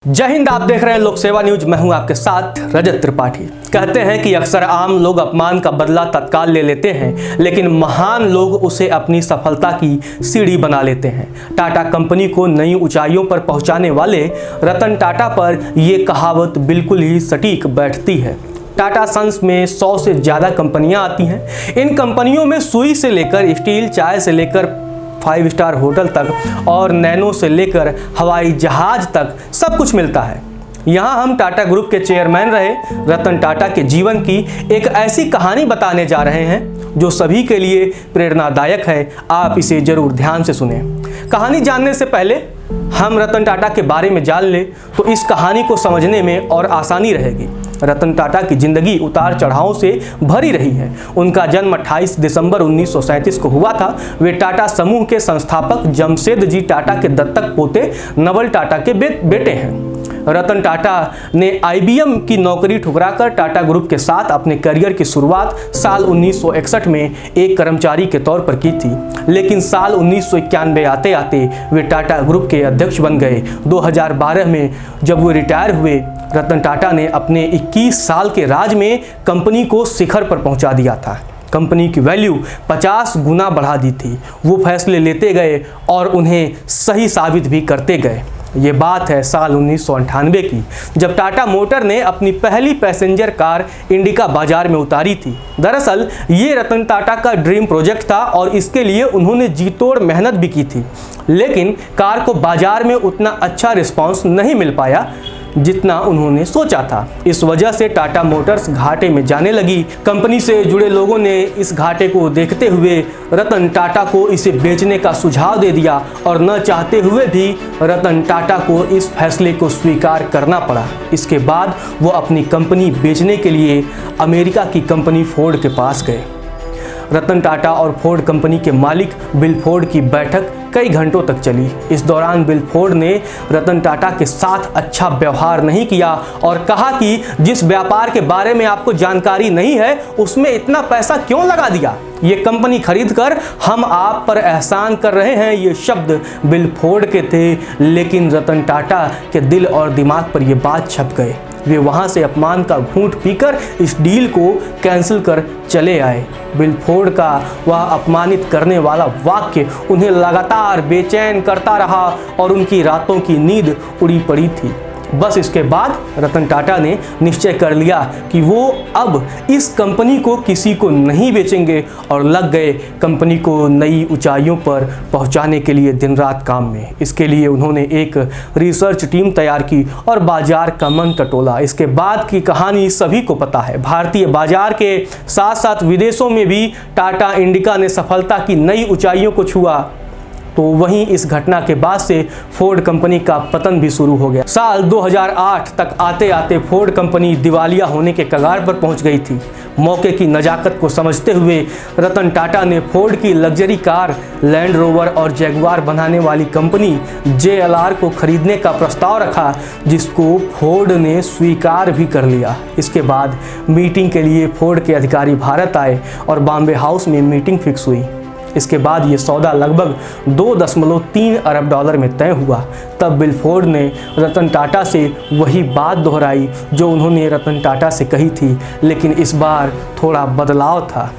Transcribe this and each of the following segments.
जय हिंद। आप देख रहे हैं लोक सेवा न्यूज। मैं हूं आपके साथ रजत त्रिपाठी। कहते हैं कि अक्सर आम लोग अपमान का बदला तत्काल ले लेते हैं, लेकिन महान लोग उसे अपनी सफलता की सीढ़ी बना लेते हैं। टाटा कंपनी को नई ऊंचाइयों पर पहुंचाने वाले रतन टाटा पर यह कहावत बिल्कुल ही सटीक बैठती है। टाटा सन्स में 100 से ज़्यादा कंपनियां आती हैं। इन कंपनियों में सुई से लेकर स्टील, चाय से लेकर 5 स्टार होटल तक और नैनो से लेकर हवाई जहाज तक सब कुछ मिलता है। यहाँ हम टाटा ग्रुप के चेयरमैन रहे रतन टाटा के जीवन की एक ऐसी कहानी बताने जा रहे हैं जो सभी के लिए प्रेरणादायक है। आप इसे जरूर ध्यान से सुने। कहानी जानने से पहले हम रतन टाटा के बारे में जान लें तो इस कहानी को समझने में और आसानी रहेगी। रतन टाटा की जिंदगी उतार चढ़ावों से भरी रही है। उनका जन्म 28 दिसंबर 1937 को हुआ था। वे टाटा समूह के संस्थापक जमशेद जी टाटा के दत्तक पोते नवल टाटा के बेटे हैं। रतन टाटा ने IBM की नौकरी ठुकराकर टाटा ग्रुप के साथ अपने करियर की शुरुआत साल 1961 में एक कर्मचारी के तौर पर की थी, लेकिन साल 1991 आते आते वे टाटा ग्रुप के अध्यक्ष बन गए। 2012 में जब वे रिटायर हुए, रतन टाटा ने अपने 21 साल के राज में कंपनी को शिखर पर पहुंचा दिया था। कंपनी की वैल्यू 50 गुना बढ़ा दी थी। वो फैसले लेते गए और उन्हें सही साबित भी करते गए। ये बात है साल 1998 की, जब टाटा मोटर ने अपनी पहली पैसेंजर कार इंडिका बाजार में उतारी थी। दरअसल ये रतन टाटा का ड्रीम प्रोजेक्ट था और इसके लिए उन्होंने जी तोड़ मेहनत भी की थी, लेकिन कार को बाजार में उतना अच्छा रिस्पांस नहीं मिल पाया जितना उन्होंने सोचा था। इस वजह से टाटा मोटर्स घाटे में जाने लगी। कंपनी से जुड़े लोगों ने इस घाटे को देखते हुए रतन टाटा को इसे बेचने का सुझाव दे दिया और न चाहते हुए भी रतन टाटा को इस फैसले को स्वीकार करना पड़ा। इसके बाद वो अपनी कंपनी बेचने के लिए अमेरिका की कंपनी फोर्ड के पास गए। रतन टाटा और फोर्ड कंपनी के मालिक बिल फोर्ड की बैठक कई घंटों तक चली। इस दौरान बिल फोर्ड ने रतन टाटा के साथ अच्छा व्यवहार नहीं किया और कहा कि जिस व्यापार के बारे में आपको जानकारी नहीं है उसमें इतना पैसा क्यों लगा दिया। ये कंपनी खरीद कर हम आप पर एहसान कर रहे हैं। ये शब्द बिल फोर्ड के थे, लेकिन रतन टाटा के दिल और दिमाग पर ये बात छप गए। वे वहां से अपमान का घूंट पीकर इस डील को कैंसिल कर चले आए। बिल फोर्ड का वह अपमानित करने वाला वाक्य उन्हें लगातार बेचैन करता रहा और उनकी रातों की नींद उड़ी पड़ी थी। बस इसके बाद रतन टाटा ने निश्चय कर लिया कि वो अब इस कंपनी को किसी को नहीं बेचेंगे और लग गए कंपनी को नई ऊंचाइयों पर पहुंचाने के लिए दिन रात काम में। इसके लिए उन्होंने एक रिसर्च टीम तैयार की और बाजार का मन टटोला। इसके बाद की कहानी सभी को पता है। भारतीय बाजार के साथ साथ विदेशों में भी टाटा इंडिका ने सफलता की नई ऊंचाइयों को छुआ। तो वहीं इस घटना के बाद से फोर्ड कंपनी का पतन भी शुरू हो गया। साल 2008 तक आते आते फोर्ड कंपनी दिवालिया होने के कगार पर पहुंच गई थी। मौके की नजाकत को समझते हुए रतन टाटा ने फोर्ड की लग्जरी कार लैंड रोवर और जैगुआर बनाने वाली कंपनी JLR को खरीदने का प्रस्ताव रखा, जिसको फोर्ड ने स्वीकार भी कर लिया। इसके बाद मीटिंग के लिए फोर्ड के अधिकारी भारत आए और बॉम्बे हाउस में मीटिंग फिक्स हुई। इसके बाद ये सौदा लगभग 2.3 अरब डॉलर में तय हुआ। तब बिल फोर्ड ने रतन टाटा से वही बात दोहराई जो उन्होंने रतन टाटा से कही थी, लेकिन इस बार थोड़ा बदलाव था।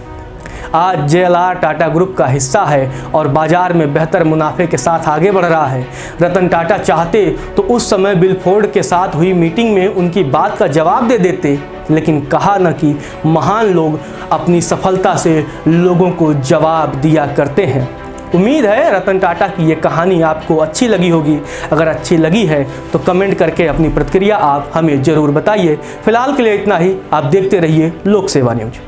आज JLR टाटा ग्रुप का हिस्सा है और बाजार में बेहतर मुनाफे के साथ आगे बढ़ रहा है। रतन टाटा चाहते तो उस समय बिल फोर्ड के साथ हुई मीटिंग में उनकी बात का जवाब दे देते, लेकिन कहा न कि महान लोग अपनी सफलता से लोगों को जवाब दिया करते हैं। उम्मीद है रतन टाटा की ये कहानी आपको अच्छी लगी होगी। अगर अच्छी लगी है तो कमेंट करके अपनी प्रतिक्रिया आप हमें ज़रूर बताइए। फिलहाल के लिए इतना ही। आप देखते रहिए लोक सेवा न्यूज।